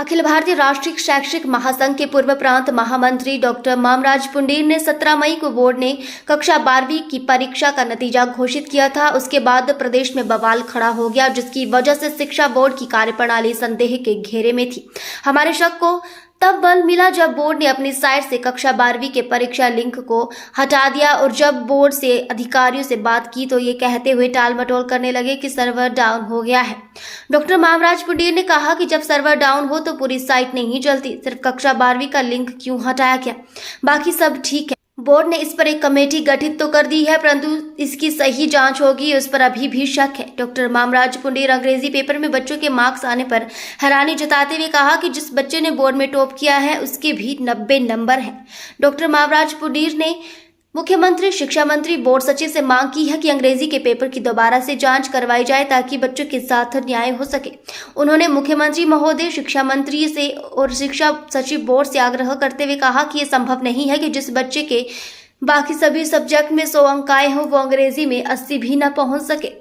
अखिल भारतीय राष्ट्रीय शैक्षिक महासंघ के पूर्व प्रांत महामंत्री डॉक्टर मामराज पुंडीर ने 17 मई को बोर्ड ने कक्षा 12वीं की परीक्षा का नतीजा घोषित किया था। उसके बाद प्रदेश में बवाल खड़ा हो गया, जिसकी वजह से शिक्षा बोर्ड की कार्यप्रणाली संदेह के घेरे में थी। हमारे शक को तब बल मिला जब बोर्ड ने अपनी साइट से कक्षा 12वीं के परीक्षा लिंक को हटा दिया और जब बोर्ड से अधिकारियों से बात की तो ये कहते हुए टाल मटोल करने लगे कि सर्वर डाउन हो गया है। डॉक्टर मामराज पुंडीर ने कहा कि जब सर्वर डाउन हो तो पूरी साइट नहीं चलती, सिर्फ कक्षा 12वीं का लिंक क्यों हटाया गया, बाकी सब ठीक है। बोर्ड ने इस पर एक कमेटी गठित तो कर दी है, परंतु इसकी सही जांच होगी, उस पर अभी भी शक है। डॉक्टर मामराज पुंडीर अंग्रेजी पेपर में बच्चों के मार्क्स आने पर हैरानी जताते हुए कहा कि जिस बच्चे ने बोर्ड में टॉप किया है उसके भी 90 नंबर हैं। डॉक्टर मामराज पुंडीर ने मुख्यमंत्री, शिक्षा मंत्री, बोर्ड सचिव से मांग की है कि अंग्रेजी के पेपर की दोबारा से जांच करवाई जाए ताकि बच्चों के साथ न्याय हो सके। उन्होंने मुख्यमंत्री महोदय, शिक्षा मंत्री से और शिक्षा सचिव बोर्ड से आग्रह करते हुए कहा कि यह संभव नहीं है कि जिस बच्चे के बाकी सभी सब्जेक्ट में 100 अंक आए हों वो अंग्रेजी में 80 भी न पहुंच सके।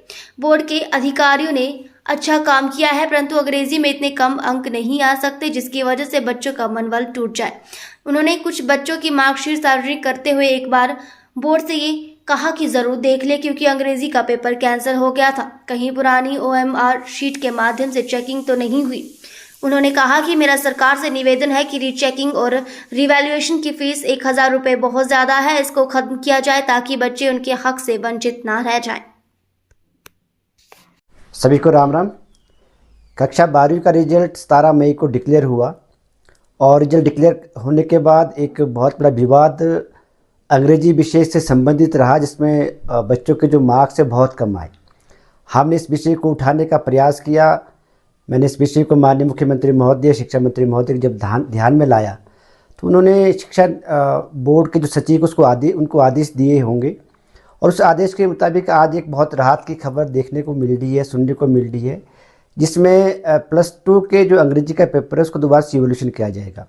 बोर्ड के अधिकारियों ने अच्छा काम किया है, परंतु अंग्रेजी में इतने कम अंक नहीं आ सकते जिसकी वजह से बच्चों का मनोबल टूट जाए। उन्होंने कुछ बच्चों की मार्कशीट सार्वजनिक करते हुए एक बार बोर्ड से ये कहा कि जरूर देख ले, क्योंकि अंग्रेजी का पेपर कैंसिल हो गया था, कहीं पुरानी OMR शीट के माध्यम से चेकिंग तो नहीं हुई। उन्होंने कहा कि मेरा सरकार से निवेदन है कि रीचेकिंग और रिवैल्यूएशन की फीस 1000 रुपये बहुत ज्यादा है, इसको खत्म किया जाए ताकि बच्चे उनके हक से वंचित ना रह जाएं। सभी को राम राम। कक्षा 12वीं का रिजल्ट 17 मई को डिक्लेयर हुआ और रिजल्ट डिक्लेयर होने के बाद एक बहुत बड़ा विवाद अंग्रेजी विषय से संबंधित रहा, जिसमें बच्चों के जो मार्क्स है बहुत कम आए। हमने इस विषय को उठाने का प्रयास किया। मैंने इस विषय को माननीय मुख्यमंत्री महोदय, शिक्षा मंत्री महोदय जब ध्यान में लाया तो उन्होंने शिक्षा बोर्ड के जो सचिव उनको आदेश दिए होंगे और उस आदेश के मुताबिक आज एक बहुत राहत की खबर देखने को मिल रही है, सुनने को मिल रही है, जिसमें +2 के जो अंग्रेजी का पेपर है उसको दोबारा रिवोल्यूशन किया जाएगा।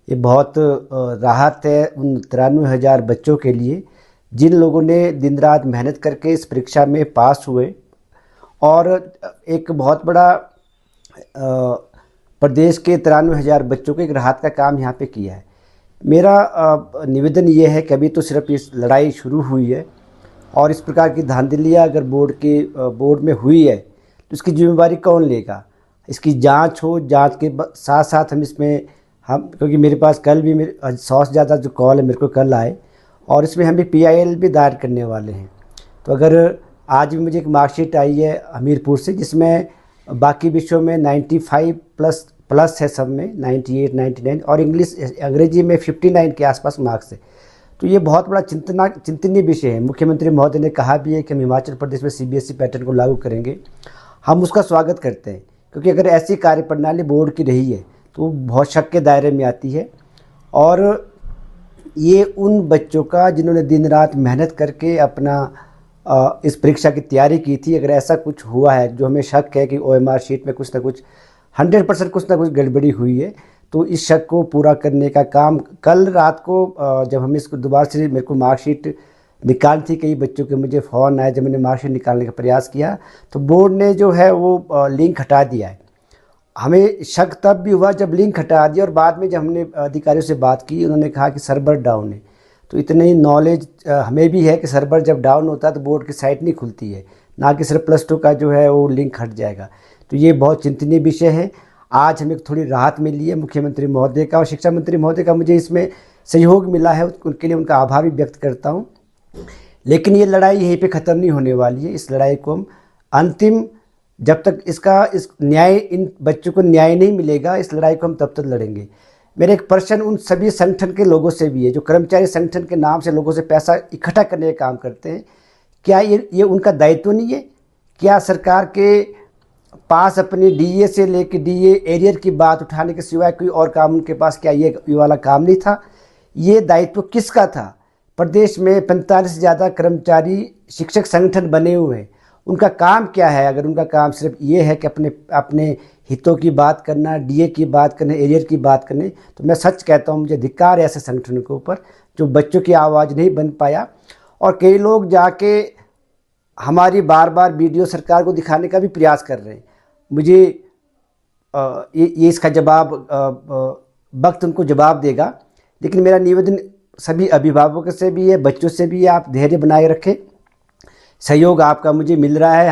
ये बहुत राहत है उन 93,000 बच्चों के लिए जिन लोगों ने दिन रात मेहनत करके इस परीक्षा में पास हुए और एक बहुत बड़ा प्रदेश के 93,000 बच्चों को एक राहत का काम यहाँ पे किया है। मेरा निवेदन ये है कि अभी तो सिर्फ इस लड़ाई शुरू हुई है और इस प्रकार की धांधलियाँ अगर बोर्ड में हुई है तो इसकी जिम्मेदारी कौन लेगा। इसकी जांच हो, जांच के साथ साथ हम क्योंकि मेरे पास कल भी 100 से ज़्यादा जो कॉल है मेरे को कल आए और इसमें हम भी PIL भी दायर करने वाले हैं। तो अगर आज भी मुझे एक मार्कशीट आई है हमीरपुर से जिसमें बाकी विषयों में 95 प्लस है, सब में 98, 99 और अंग्रेजी में 59 के आसपास मार्क्स है। तो ये बहुत बड़ा चिंतनीय विषय है। मुख्यमंत्री महोदय ने कहा भी है कि हम हिमाचल प्रदेश में CBSE पैटर्न को लागू करेंगे। हम उसका स्वागत करते हैं क्योंकि अगर ऐसी कार्यप्रणाली बोर्ड की रही है तो बहुत शक के दायरे में आती है और ये उन बच्चों का जिन्होंने दिन रात मेहनत करके अपना इस परीक्षा की तैयारी की थी, अगर ऐसा कुछ हुआ है जो हमें शक है कि OMR शीट में कुछ ना कुछ 100% कुछ ना कुछ गड़बड़ी हुई है, तो इस शक को पूरा करने का काम कल रात को जब हम इसको दोबारा से मेरे को मार्कशीट निकाल थी, कई बच्चों के मुझे फ़ोन आए, जब मैंने मार्कशीट निकालने का प्रयास किया तो बोर्ड ने जो है वो लिंक हटा दिया है। हमें शक तब भी हुआ जब लिंक हटा दिया और बाद में जब हमने अधिकारियों से बात की उन्होंने कहा कि सर्वर डाउन है। तो इतनी नॉलेज हमें भी है कि सर्वर जब डाउन होता है तो बोर्ड की साइट नहीं खुलती है, ना कि सिर्फ +2 का जो है वो लिंक हट जाएगा। तो ये बहुत चिंतनीय विषय है। आज हमें थोड़ी राहत मिली है मुख्यमंत्री महोदय का और शिक्षा मंत्री महोदय का मुझे इसमें सहयोग मिला है, उनके लिए उनका आभार भी व्यक्त करता हूँ। लेकिन ये लड़ाई यहीं पे ख़त्म नहीं होने वाली है। इस लड़ाई को हम अंतिम जब तक इस न्याय, इन बच्चों को न्याय नहीं मिलेगा, इस लड़ाई को हम तब तक लड़ेंगे। मेरा एक प्रश्न उन सभी संगठन के लोगों से भी है जो कर्मचारी संगठन के नाम से लोगों से पैसा इकट्ठा करने का काम करते हैं। क्या ये उनका दायित्व नहीं है? क्या सरकार के पास अपनी DA से लेकर DA एरियर की बात उठाने के सिवाय कोई और काम उनके पास, क्या ये वाला काम नहीं था? ये दायित्व किसका था? प्रदेश में 45 से ज़्यादा कर्मचारी शिक्षक संगठन बने हुए हैं, उनका काम क्या है? अगर उनका काम सिर्फ ये है कि अपने हितों की बात करना, DA की बात करना, एरियर की बात करने, तो मैं सच कहता हूँ मुझे धिक्कार है ऐसे संगठनों के ऊपर जो बच्चों की आवाज़ नहीं बन पाया। और कई लोग जाके हमारी बार बार वीडियो सरकार को दिखाने का भी प्रयास कर रहे हैं। मुझे ये इसका जवाब वक्त उनको जवाब देगा। लेकिन मेरा निवेदन सभी अभिभावकों से भी है, बच्चों से भी है, आप धैर्य बनाए रखें। सहयोग आपका मुझे मिल रहा है।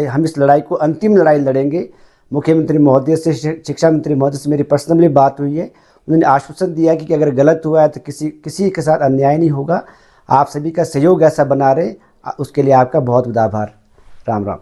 हम इस लड़ाई को अंतिम लड़ाई लड़ेंगे। मुख्यमंत्री महोदय से, शिक्षा मंत्री महोदय से मेरी पर्सनली बात हुई है। उन्होंने आश्वासन दिया कि अगर गलत हुआ है तो किसी के साथ अन्याय नहीं होगा। आप सभी का सहयोग ऐसा बना रहे, उसके लिए आपका बहुत बहुत आभार। राम राम।